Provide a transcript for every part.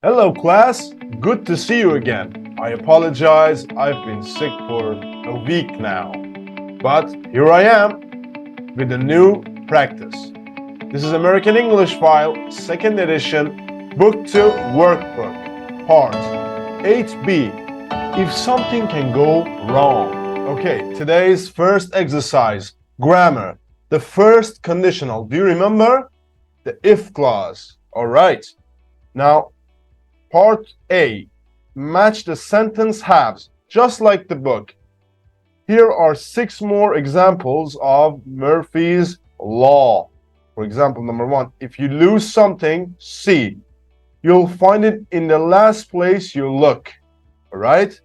Hello class, good to see you again. I apologize, I've been sick for a week now. But here I am with a new practice. This is American English File, 2nd edition, Book 2 Workbook, Part 8b. If something can go wrong. Okay, today's first exercise, grammar. The first conditional. Do you remember? The if clause. Alright. Now, Part A. Match the sentence halves, just like the book. Here are 6 more examples of Murphy's Law. For example, number 1. If you lose something, see. You'll find it in the last place you look. Alright?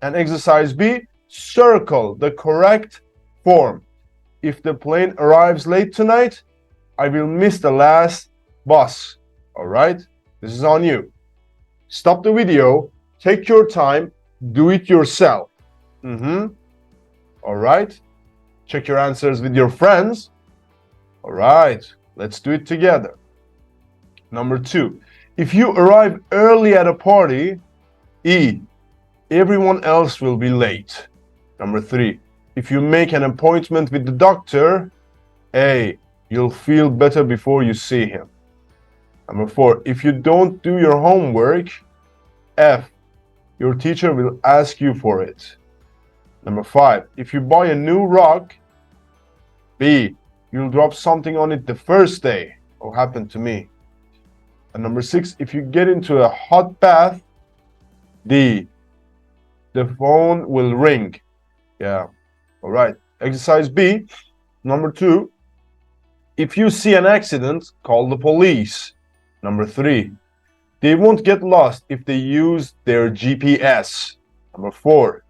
And exercise B. Circle the correct form. If the plane arrives late tonight, I will miss the last bus. Alright? This is on you. Stop the video, take your time, do it yourself. All right. Check your answers with your friends. All right. Let's do it together. Number 2. If you arrive early at a party, E. Everyone else will be late. Number 3. If you make an appointment with the doctor, A. You'll feel better before you see him. Number 4, if you don't do your homework, F, your teacher will ask you for it. Number 5, if you buy a new rock, B, you'll drop something on it the first day. What happened to me? And number 6, if you get into a hot bath, D, the phone will ring. Yeah, all right. Exercise B, number 2, if you see an accident, call the police. Number 3, they won't get lost if they use their GPS. Number 4,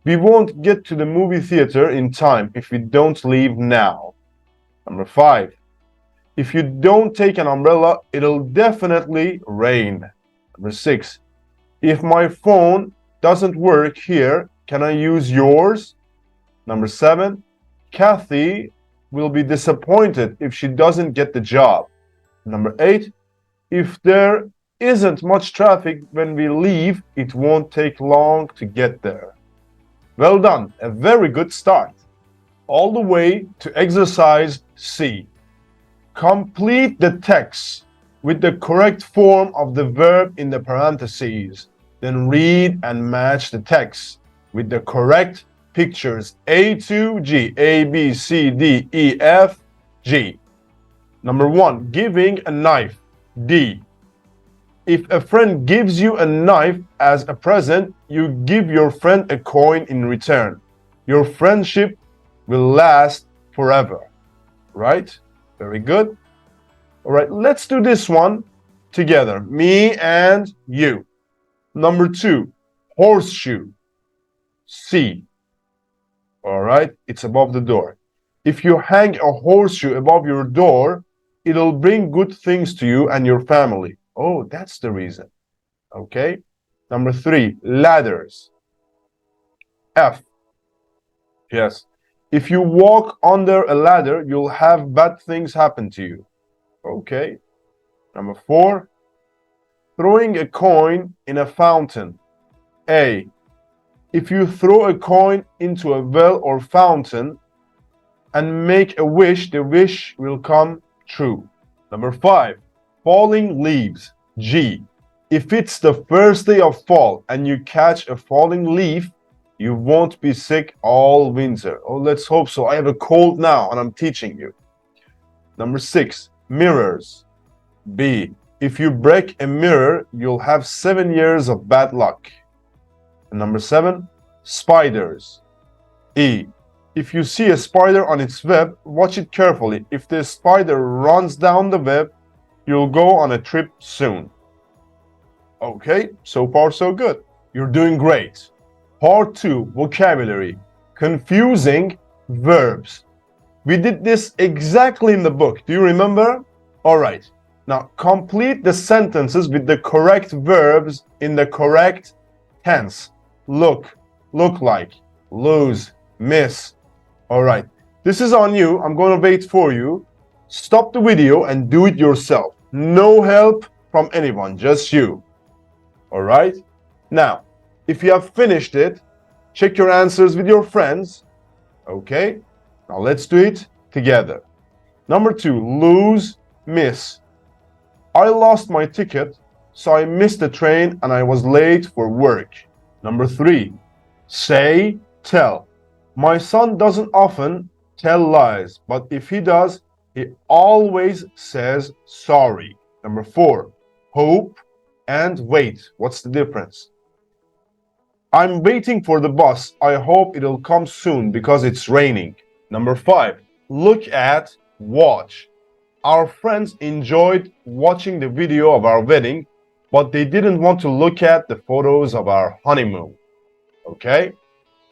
we won't get to the movie theater in time if we don't leave now. Number 5, if you don't take an umbrella, it'll definitely rain. Number 6, if my phone doesn't work here, can I use yours? Number 7, Kathy will be disappointed if she doesn't get the job. Number 8, if there isn't much traffic when we leave, it won't take long to get there. Well done, a very good start. All the way to exercise C. Complete the text with the correct form of the verb in the parentheses. Then read and match the text with the correct pictures A to G, A, B, C, D, E, F, G. Number 1, giving a knife, D. If a friend gives you a knife as a present, you give your friend a coin in return. Your friendship will last forever. Right? Very good. All right, let's do this one together. Me and you. Number 2, horseshoe, C. All right, it's above the door. If you hang a horseshoe above your door, it'll bring good things to you and your family. Oh, that's the reason. Okay. Number 3, ladders. F. Yes. If you walk under a ladder, you'll have bad things happen to you. Okay. Number 4, throwing a coin in a fountain. A. If you throw a coin into a well or fountain and make a wish, the wish will come true. Number 5, falling leaves, G. If it's the first day of fall and you catch a falling leaf, you won't be sick all winter. Oh, let's hope so. I have a cold now and I'm teaching you. Number 6, mirrors, B. If you break a mirror, you'll have 7 years of bad luck. And number 7, spiders, E. If you see a spider on its web, watch it carefully. If the spider runs down the web, you'll go on a trip soon. Okay, so far so good. You're doing great. Part 2, vocabulary. Confusing verbs. We did this exactly in the book. Do you remember? All right. Now, complete the sentences with the correct verbs in the correct tense. Look, look like, lose, miss. All right. This is on you. I'm going to wait for you. Stop the video and do it yourself. No help, from anyone, just you. All right? Now, if you have finished it, check your answers with your friends. Okay? Now let's do it together. Number 2, lose, miss. I lost my ticket, so I missed the train and I was late for work. Number 3, say, tell. My son doesn't often tell lies, but if he does, he always says sorry. Number 4, hope and wait. What's the difference? I'm waiting for the bus. I hope it'll come soon because it's raining. Number 5, look at, watch. Our friends enjoyed watching the video of our wedding, but they didn't want to look at the photos of our honeymoon. Okay?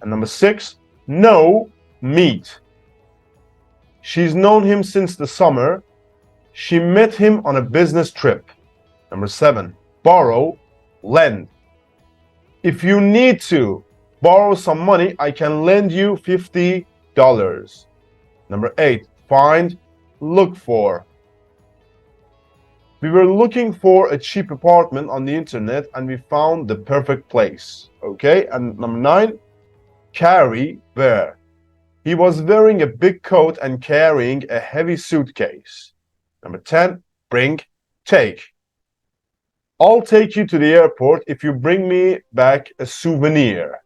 And number 6, know, meet. She's known him since the summer. She met him on a business trip. Number 7, borrow, lend. If you need to borrow some money, I can lend you $50. Number 8, find, look for. We were looking for a cheap apartment on the internet and we found the perfect place. Okay? And number 9, carry, wear. He was wearing a big coat and carrying a heavy suitcase. Number 10, bring, take. I'll take you to the airport if you bring me back a souvenir.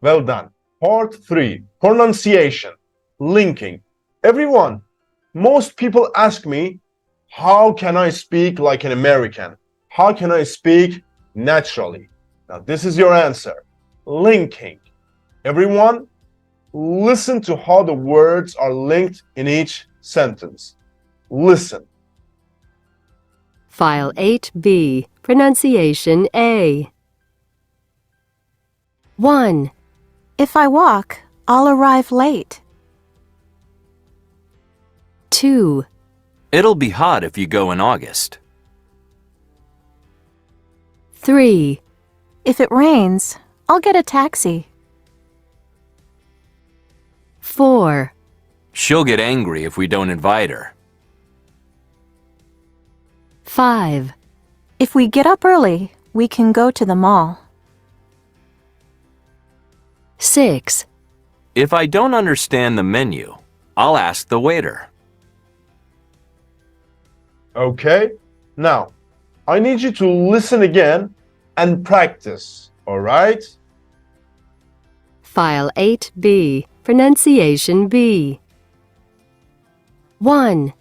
Well done. Part 3, pronunciation, linking. Everyone, most people ask me, how can I speak like an American? How can I speak naturally? Now, this is your answer. Linking. Everyone, listen to how the words are linked in each sentence. Listen. File 8B, Pronunciation A. 1. If I walk, I'll arrive late. 2. It'll be hot if you go in August. 3. If it rains, I'll get a taxi. 4. She'll get angry if we don't invite her. 5. If we get up early, we can go to the mall. 6. If I don't understand the menu, I'll ask the waiter. Okay? Now, I need you to listen again and practice. All right? File 8B, Pronunciation B. 1.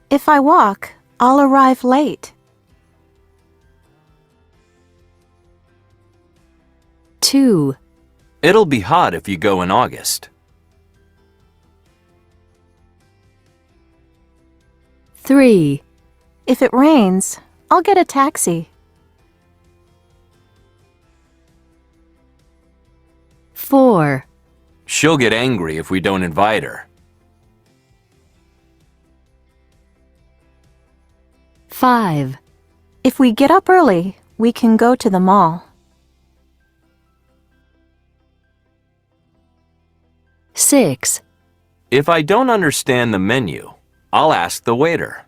If I walk, I'll arrive late. 2. It'll be hot if you go in August. 3. If it rains, I'll get a taxi. 4. She'll get angry if we don't invite her. 5. If we get up early, we can go to the mall. 6. If I don't understand the menu, I'll ask the waiter.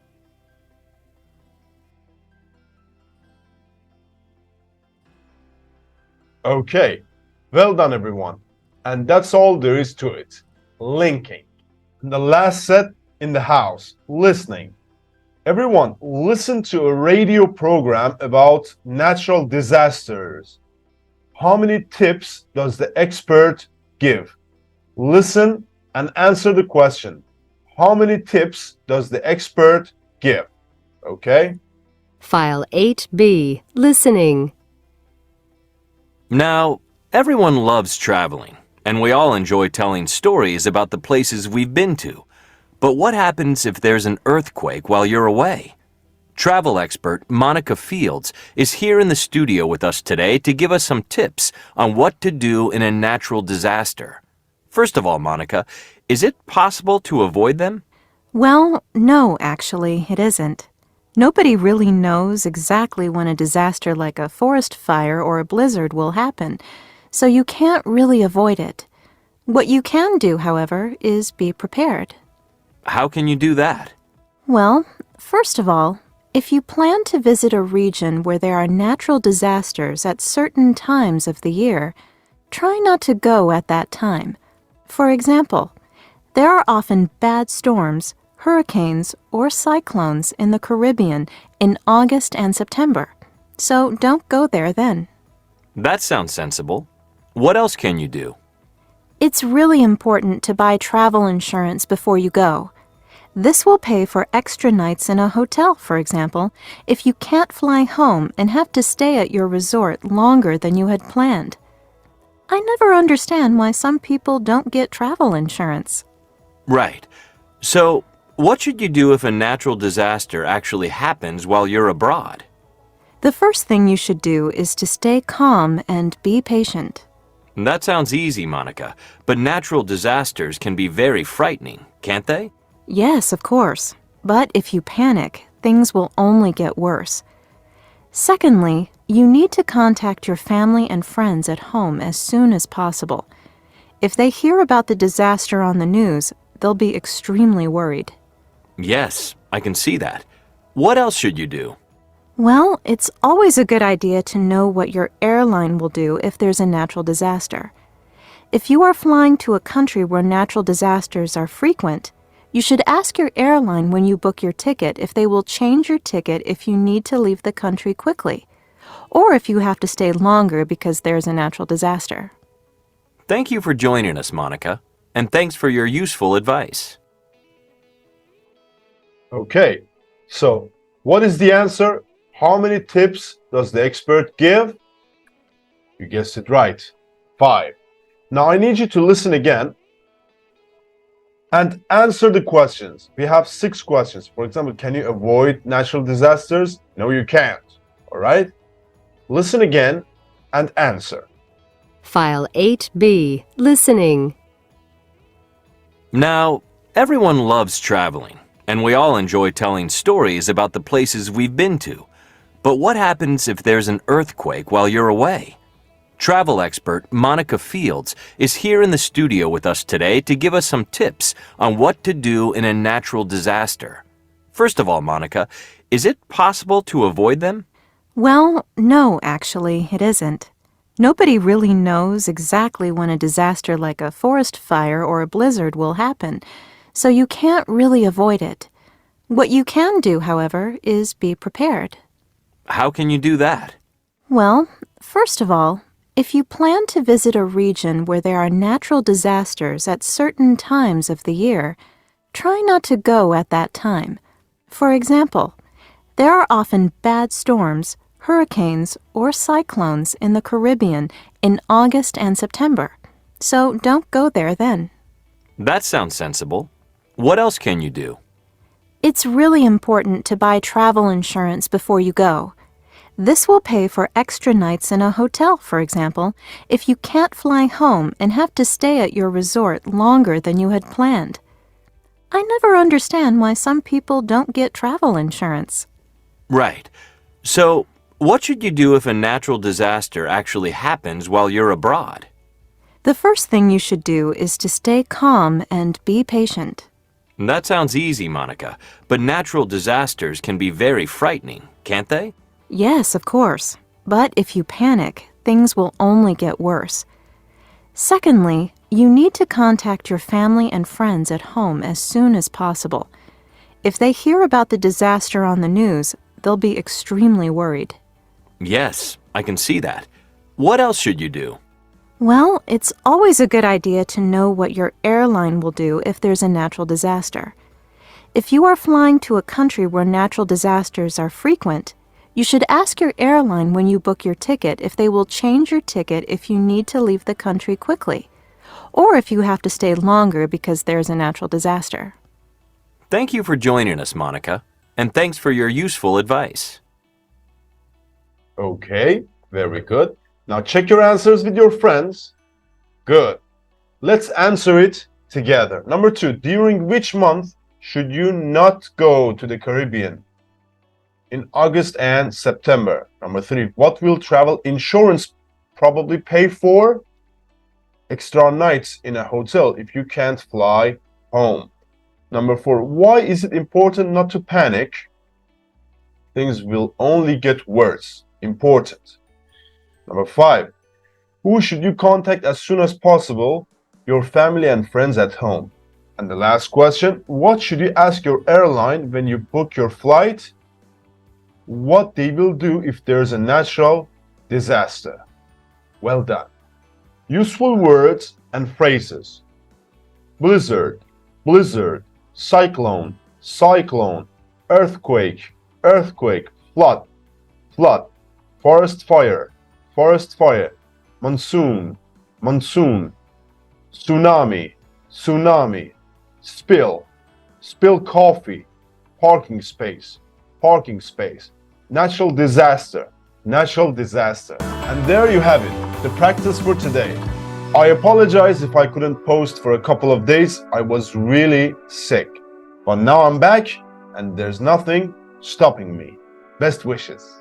Okay. Well done, everyone. And that's all there is to it. Linking. And the last set in the house. Listening. Everyone, listen to a radio program about natural disasters. How many tips does the expert give? Listen and answer the question. How many tips does the expert give? Okay? File 8B, Listening. Now, everyone loves traveling, and we all enjoy telling stories about the places we've been to. But what happens if there's an earthquake while you're away? Travel expert Monica Fields is here in the studio with us today to give us some tips on what to do in a natural disaster. First of all, Monica, is it possible to avoid them? Well, no, actually, it isn't. Nobody really knows exactly when a disaster like a forest fire or a blizzard will happen, so you can't really avoid it. What you can do, however, is be prepared. How can you do that? Well, first of all, If you plan to visit a region where there are natural disasters at certain times of the year, try not to go at that time. For example, there are often bad storms, hurricanes, or cyclones in the Caribbean in August and September, so don't go there then. That sounds sensible. What else can you do? It's really important to buy travel insurance before you go. This will pay for extra nights in a hotel, for example, if you can't fly home and have to stay at your resort longer than you had planned. I never understand why some people don't get travel insurance. Right. So, what should you do if a natural disaster actually happens while you're abroad? The first thing you should do is to stay calm and be patient. That sounds easy, Monica, but natural disasters can be very frightening, can't they? Yes, of course. But if you panic, things will only get worse. Secondly, you need to contact your family and friends at home as soon as possible. If they hear about the disaster on the news, they'll be extremely worried. Yes, I can see that. What else should you do? Well, it's always a good idea to know what your airline will do if there's a natural disaster. If you are flying to a country where natural disasters are frequent, you should ask your airline when you book your ticket if they will change your ticket if you need to leave the country quickly, or if you have to stay longer because there's a natural disaster. Thank you for joining us, Monica, and thanks for your useful advice. Okay, so what is the answer? How many tips does the expert give? You guessed it right. 5. Now I need you to listen again and answer the questions. We have 6 questions. For example, can you avoid natural disasters? No, you can't. All right? Listen again and answer. File 8B, Listening. Now, everyone loves traveling, and we all enjoy telling stories about the places we've been to. But what happens if there's an earthquake while you're away? Travel expert Monica Fields is here in the studio with us today to give us some tips on what to do in a natural disaster. First of all, Monica, is it possible to avoid them? Well, no, actually, it isn't. Nobody really knows exactly when a disaster like a forest fire or a blizzard will happen, so you can't really avoid it. What you can do, however, is be prepared. How can you do that? Well, first of all, if you plan to visit a region where there are natural disasters at certain times of the year, try not to go at that time. For example, there are often bad storms, hurricanes, or cyclones in the Caribbean in August and September, so don't go there then. That sounds sensible. What else can you do? It's really important to buy travel insurance before you go. This will pay for extra nights in a hotel, for example, if you can't fly home and have to stay at your resort longer than you had planned. I never understand why some people don't get travel insurance. Right. So, what should you do if a natural disaster actually happens while you're abroad? The first thing you should do is to stay calm and be patient. That sounds easy, Monica, but natural disasters can be very frightening, can't they? Yes, of course. But if you panic, things will only get worse. Secondly, you need to contact your family and friends at home as soon as possible. If they hear about the disaster on the news, they'll be extremely worried. Yes, I can see that. What else should you do? Well, it's always a good idea to know what your airline will do if there's a natural disaster. If you are flying to a country where natural disasters are frequent, you should ask your airline when you book your ticket if they will change your ticket if you need to leave the country quickly, or if you have to stay longer because there's a natural disaster. Thank you for joining us, Monica, and thanks for your useful advice. Okay, very good. Now check your answers with your friends. Good. Let's answer it together. Number 2, during which month should you not go to the Caribbean? In August and September. Number 3, what will travel insurance probably pay for? Extra nights in a hotel if you can't fly home. Number 4, why is it important not to panic? things will only get worse. Important. Number 5. Who should you contact as soon as possible? Your family and friends at home. And the last question, what should you ask your airline when you book your flight? What they will do if there's a natural disaster. Well done. Useful words and phrases. Blizzard, blizzard, cyclone, cyclone, earthquake, earthquake, flood, flood, forest fire, forest fire, monsoon, monsoon, tsunami, tsunami, spill, spill coffee, parking space, parking space, natural disaster, natural disaster. And there you have it, the practice for today. I apologize if I couldn't post for a couple of days. I was really sick. But now I'm back and there's nothing stopping me. Best wishes.